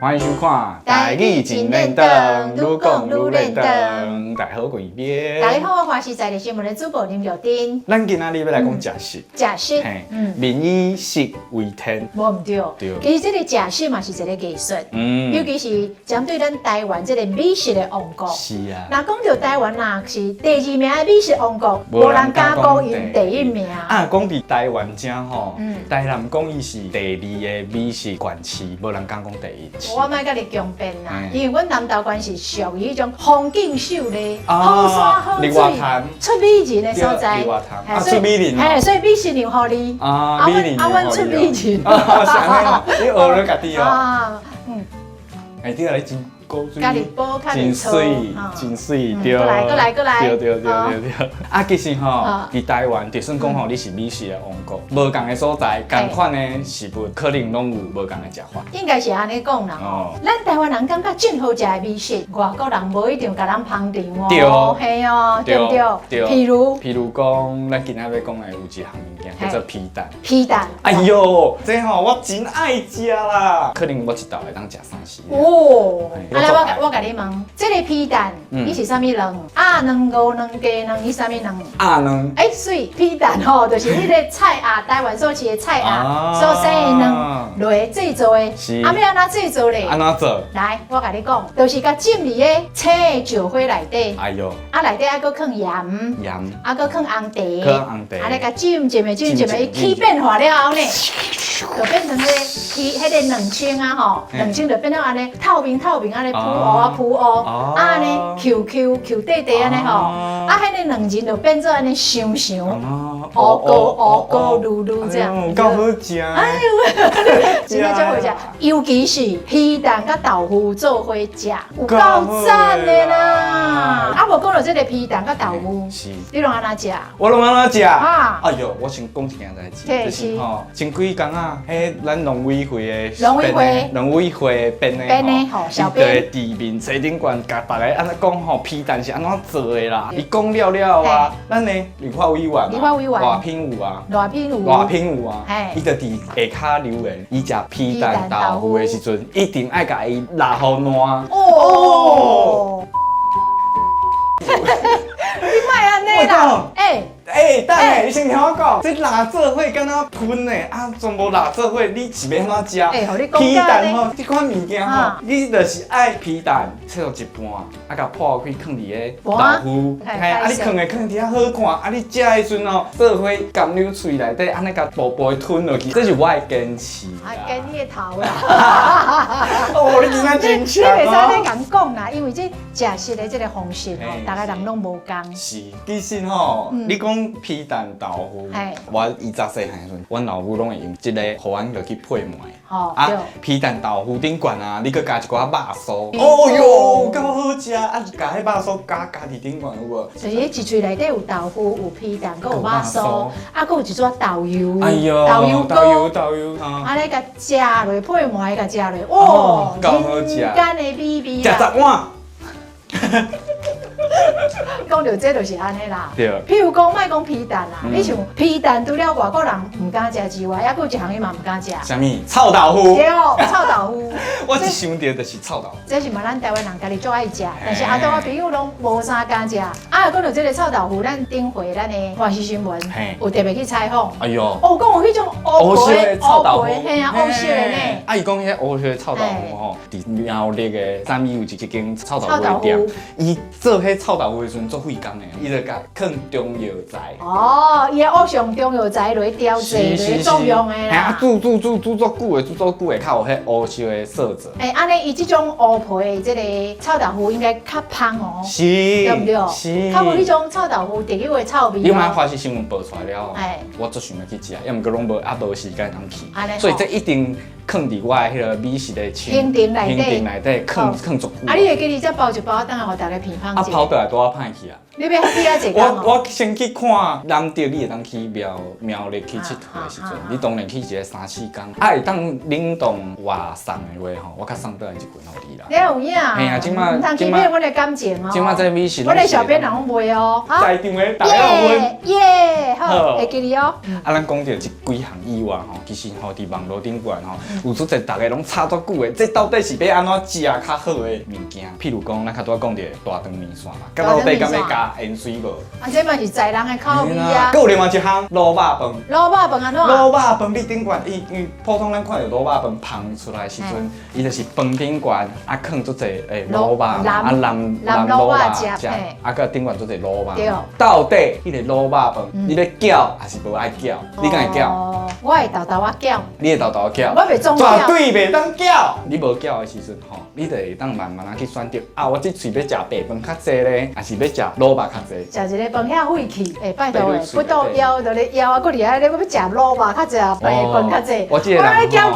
欢迎收看《台语真认真》，愈讲愈认真。大家好，我是边。大家好，我是在地新闻的主播林玉珍。咱今仔日要来讲食食。食食，民以食为天。无唔对。对。其实这个食食嘛是一个艺术，尤其是针对咱台湾这个美食的王国。是啊。那讲到台湾啦，是第2名的美食王国，无人敢讲因第1名。啊，讲伫台湾正吼，台南讲伊是第2个美食县市，无人敢讲第1。我莫甲你强辩啦，因为阮南投县是属于迄种风景秀丽、好山好水、出美人的所在。出美人嘿，所以美食牛互你。啊，美人。阮出美人。是安尼哦，你学了家己哦。啊，哎，对啊，你真高水，真水，真水，对。过来，对。啊，其实吼，伫台湾，就算讲吼，你是美食的王国，无共的所在，同款的食物，可能拢有无共的食法。应该是安尼讲啦吼，咱台湾人感觉真好食的美食，外国人无一定甲咱捧场哦。对，嘿哦，对不对？譬如讲，咱今仔要讲的有一项物件叫做皮蛋。皮蛋。哎呦，这吼我真爱食啦，可能我一道会当食3、4。哦。啊来，我甲你问，这个皮蛋，伊是啥物卵？鸭卵、鹅卵、鸡卵，伊啥物卵？鸭卵。哎，所以皮蛋吼，就是迄个菜鸭，台湾所饲的菜鸭所生的卵落制作的。是。啊，要安怎制作咧？安怎做？来，我甲你讲，就是甲浸伫个青的石灰内底。哎呦。啊，内底还搁放盐，啊，搁放红茶，啊，来甲浸的，伊起变化了后呢，就变成迄个卵清啊吼，卵清就变到安尼透明安尼铺乌，啊安尼 Q 底安尼吼，啊，迄个卵仁就变做安尼香，乌膏噜这样。够好食。哎呦，真的真好食，尤其是皮蛋甲豆腐做伙食，有够赞的啦！啊，无讲到这个皮蛋甲豆腐，你拢安怎食？我拢安怎食？啊！哎呦，我先讲一件代志，就是吼，前几工啊，迄咱农委会编的吼，小编伫面册顶悬，甲大家安尼讲吼，皮蛋是安怎做的啦？伊讲了啊，咱呢立法委员外品有啊，伊就伫下骹留言，伊食皮蛋豆腐的时阵，一定爱甲伊拉好烂。哦。你莫安尼啦，等下，你先听我讲，这辣做伙敢若喷的，啊，全部辣做伙，你是要安怎食？皮蛋吼，这款物件吼，你就是爱皮蛋切到一半，啊，甲破开放伫个豆腐，啊，你放伫遐好看，啊，你食的时阵吼，做伙含入嘴内底，安尼甲薄薄的吞落去，这是我的坚持。啊，跟你的头啦！哦，你真正真强你袂使咧咁讲啦，因为这食食的这个方式吼，大家人拢无共。是，其实吼，你讲皮蛋豆腐，我以前细汉时阵，阮老母拢会用一个互阮落去配糜。啊，皮蛋豆腐顶悬啊，你搁加一寡肉酥，哦哟，够好食啊！加迄肉酥加伫顶悬有无？就是一喙内底有豆腐、有皮蛋，搁有肉酥，啊，搁有一撮豆油，哎呦，豆油，啊，你甲食落配糜，甲食落，哇，够好食，人间的美味啦！食10碗。讲到这就是安尼啦，对。譬如讲，莫讲皮蛋啦，你像皮蛋除了外国人唔敢食之外，还佫有一项伊嘛唔敢食。啥物？臭豆腐。对，臭豆腐。我一想到就是臭豆腐。这是嘛咱台湾人家己最爱食，但是阿多我朋友拢无啥敢食。啊，讲到这个臭豆腐，咱顶回咱的华视新闻有特别去采访。哎呦。哦，讲有迄种乌皮的臭豆腐，嘿啊，乌色的呢。啊，伊讲迄乌色的臭豆腐吼，伫苗栗的三义有一间臭豆腐的店，伊做迄臭豆腐的时阵做费工的，伊就甲放中药材。哦，伊个上中药材落去调制落作用的啦。啊，煮足久的，较有迄乌色的色泽。安尼伊即种乌皮的这个臭豆腐应该较香哦，是，对不对？是。较无迄种臭豆腐特有的臭味。你买华视新闻报出来了，我足想要去食，要毋过拢无时间通去，所以这一定放伫我的迄个美食的评定内底，放足久。啊，你会记哩，再包一包，等下互大家评判。啊，跑倒来多歹去啊！你要去遐一工我先去看南投，你会当去苗栗去佚佗的时阵，你当然去一个3、4天，会当冷冻外送的话吼，我较送倒来一群互你啦。你有影？嘿啊，即马唔通欺骗阮的感情哦。即马这美食，我的小编人拢卖哦。在场的大家好，耶，好，会记你哦。啊，咱讲到这几项以外吼，其实吼伫网络顶悬吼，有出侪大家拢吵足久的，这到底是要安怎食较好的物件？譬如讲，咱较多讲到大肠面线嘛，到底敢要加盐水无？啊，这嘛是在人的口味啊。还有另外一项卤肉饭。卤肉饭安怎？卤肉饭你顶悬，因普通咱看到卤肉饭芳出来的时阵，伊就是饭顶悬啊，放足侪卤肉啊蓝卤肉食，啊个顶悬足侪卤肉。到底迄个卤肉饭，你要搅还是无爱搅？你敢会搅？我会豆豆啊搅。你会豆豆搅？我袂总搅。绝对袂当搅。你无搅的时阵吼，你就会当慢慢去选择啊，我这喙要食白饭较济咧，还是要食卤肉较济？食一个饭遐晦气，拜托诶，不到腰就咧腰啊，搁伫遐咧，要食卤肉较济，白饭较济。我这个人搅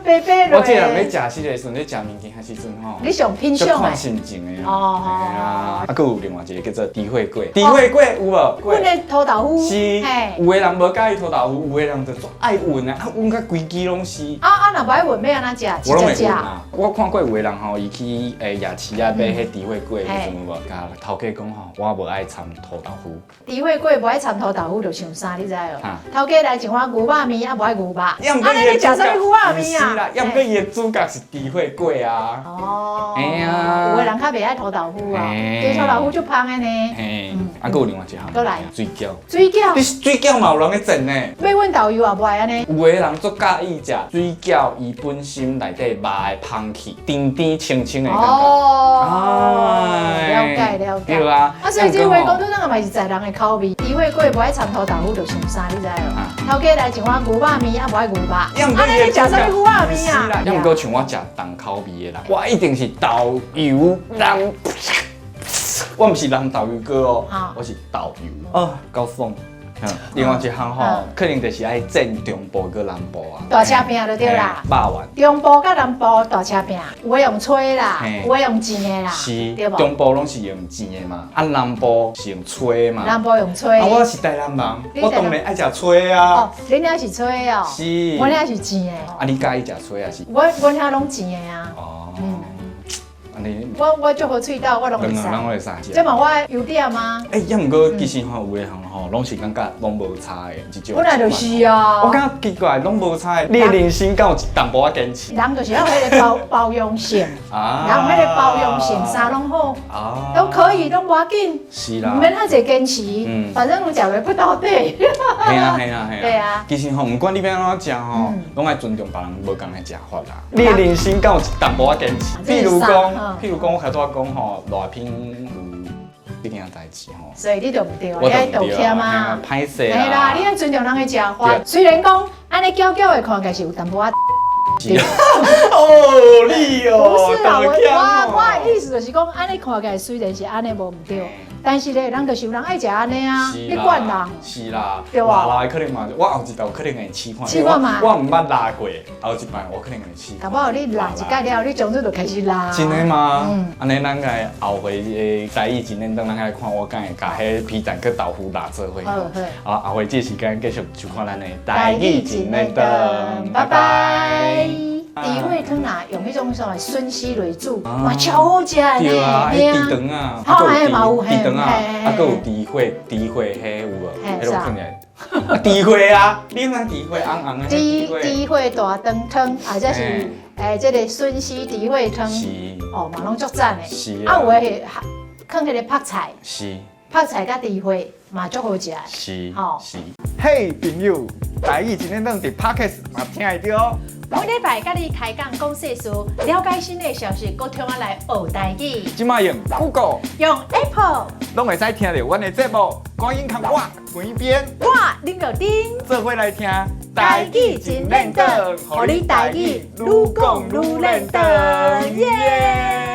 白白落。我这个人要食迄个时阵，咧食物件迄时阵吼，你上品相看心情诶。哦。啊，还有另外一个叫做猪血粿，猪血粿有无？阮的土豆腐。是。有的人无介意土豆腐，有的人就足爱运啊，运甲规支拢是。若无爱运要安怎食？我拢会运啊。我看过有的人吼，伊去夜市啊买迄猪血粿，时阵有无？甲头家讲吼，我无爱掺土豆腐。猪血粿无爱掺土豆腐，就像啥，你知无？头家来一碗牛肉面，啊无爱牛肉。啊，你食啥物牛肉面啊？是啦，要毋过伊的主角是猪血粿啊。哦。哎呀。有的人较袂爱土豆腐啊，对土豆腐就芳的呢。嘿。啊，佫有另外一项。佫来。水饺。水饺。你水饺嘛有人咧整呢？要阮豆油也无爱安尼。有的人足介意食水饺，伊本身内底肉的香气，甜甜清清的感觉。哦。了解了解。对啊。啊，所以这话讲，咱个嘛是在人的口味。猪血粿无爱掺土豆腐，就像啥，你知无？头家来一碗牛肉面，啊无爱牛肉。啊，你食啥物牛肉面啊？要毋过像我食重口味的人，我一定是豆油人。我毋是人豆油哥哦，我是豆油。啊，够爽。另外一项吼，可能就是爱煎中部搁南部啊。大车饼就对啦。肉丸。中部甲南部大车饼，有诶用吹啦，有诶用煎诶啦，对无？中部拢是用煎诶嘛，啊南部是用吹嘛。南部用吹。啊，我是台南人，我当然爱食吹啊。哦，恁遐是吹哦。是。阮遐是煎诶。啊，你介意食吹啊是？阮遐拢煎诶啊。哦。我足好喙斗，我拢会使。这嘛我优点吗？要毋过其实吼有诶项吼，拢是感觉拢无差诶，即种。本来就是啊。我感觉奇怪，拢无差诶。你人生敢有一淡薄仔坚持？人就是要迄个包容性，人迄个包容性啥拢好，都可以，拢无要紧。是啦。唔免遐济坚持，反正有食袂不到底。嘿啊嘿啊嘿啊。对啊。其实吼，毋管你要安怎食吼，拢爱尊重别人无共的食法啦。你人生敢有一淡薄仔坚持？譬如讲，我开头讲吼，赖品有这件代志吼。所以你就唔对，你爱道歉嘛。歹势啦。系啦，你爱尊重人的食法。虽然讲安尼搅搅的看起来是有淡薄仔。哦，你哦。不是啦，我的意思就是讲，安尼看起来虽然是安尼无唔对，但是咧，人就是有人爱食安尼啊，你管人。是啦，对哇，辣的可能嘛，我后一道可能会试看。试看嘛。我唔捌辣过，后一摆我可能会试。搞不好你辣一盖了，你从此就开始辣。真的吗？安尼咱个后回的台语真等咱来看，我敢会甲迄皮蛋跟豆腐辣做伙。好，后回这时间继续就看咱的台语真等，拜拜。猪血汤啊，用迄种什么笋丝来煮，嘛超好食的。对啊，迄猪肠啊，好还嘛有猪肠啊，啊，佮有猪血迄有无？迄落放来。猪血啊，你哪猪血红红的？猪血大肠汤，或者是这个笋丝猪血汤。是。哦，嘛拢足赞的。是啊。啊，有诶放迄个泡菜。是。泡菜甲猪血嘛足好食。是。吼。是。嘿，朋友，台语今天当伫 Podcast 嘛听会到。每礼拜甲你开讲讲世事，了解新的消息，搁听我来学台语。即马用 Google， 用 Apple， 拢会使听到阮的节目。赶紧看我每边，我恁个丁，做伙来听台语真认真，互你台语愈讲愈认真，耶！